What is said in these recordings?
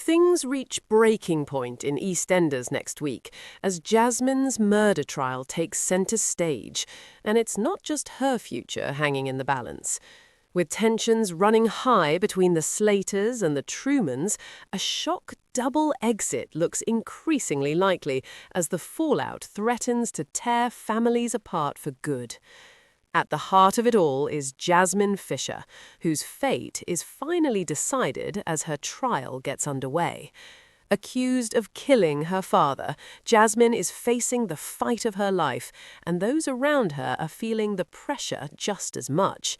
Things reach breaking point in EastEnders next week as Jasmine's murder trial takes centre stage, and it's not just her future hanging in the balance. With tensions running high between the Slaters and the Trumans, a shock double exit looks increasingly likely as the fallout threatens to tear families apart for good. At the heart of it all is Jasmine Fisher, whose fate is finally decided as her trial gets underway. Accused of killing her father, Jasmine is facing the fight of her life, and those around her are feeling the pressure just as much.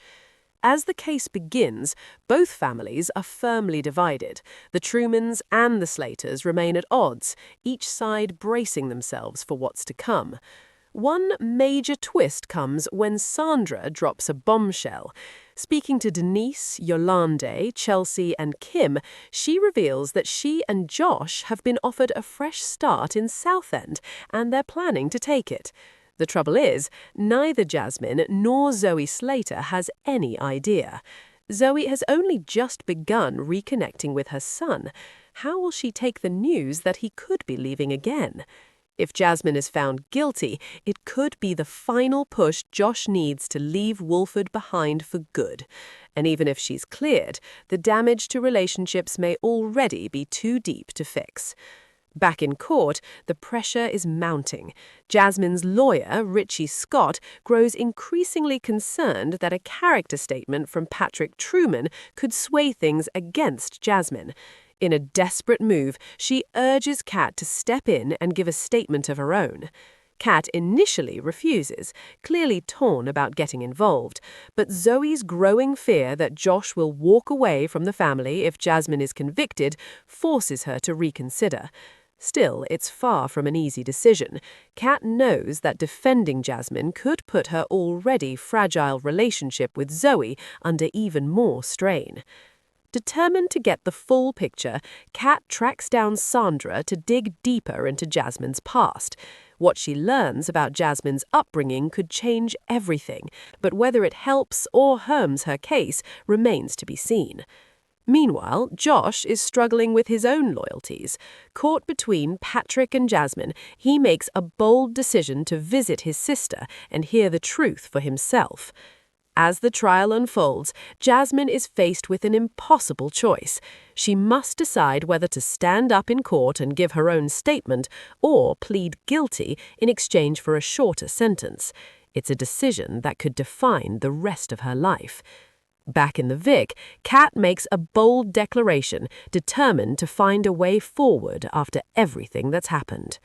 As the case begins, both families are firmly divided. The Trumans and the Slaters remain at odds, each side bracing themselves for what's to come. One major twist comes when Sandra drops a bombshell. Speaking to Denise, Yolande, Chelsea, and Kim, she reveals that she and Josh have been offered a fresh start in Southend, and they're planning to take it. The trouble is, neither Jasmine nor Zoe Slater has any idea. Zoe has only just begun reconnecting with her son. How will she take the news that he could be leaving again? If Jasmine is found guilty, it could be the final push Josh needs to leave Walford behind for good. And even if she's cleared, the damage to relationships may already be too deep to fix. Back in court, the pressure is mounting. Jasmine's lawyer, Richie Scott, grows increasingly concerned that a character statement from Patrick Truman could sway things against Jasmine. In a desperate move, she urges Kat to step in and give a statement of her own. Kat initially refuses, clearly torn about getting involved, but Zoe's growing fear that Josh will walk away from the family if Jasmine is convicted forces her to reconsider. Still, it's far from an easy decision. Kat knows that defending Jasmine could put her already fragile relationship with Zoe under even more strain. Determined to get the full picture, Kat tracks down Sandra to dig deeper into Jasmine's past. What she learns about Jasmine's upbringing could change everything, but whether it helps or harms her case remains to be seen. Meanwhile, Josh is struggling with his own loyalties. Caught between Patrick and Jasmine, he makes a bold decision to visit his sister and hear the truth for himself. As the trial unfolds, Jasmine is faced with an impossible choice. She must decide whether to stand up in court and give her own statement or plead guilty in exchange for a shorter sentence. It's a decision that could define the rest of her life. Back in the Vic, Kat makes a bold declaration, determined to find a way forward after everything that's happened.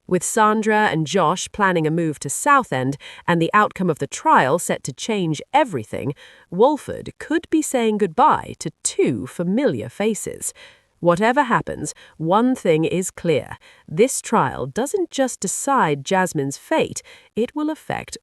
With Sandra and Josh planning a move to Southend and the outcome of the trial set to change everything, Walford could be saying goodbye to two familiar faces. Whatever happens, one thing is clear. This trial doesn't just decide Jasmine's fate, it will affect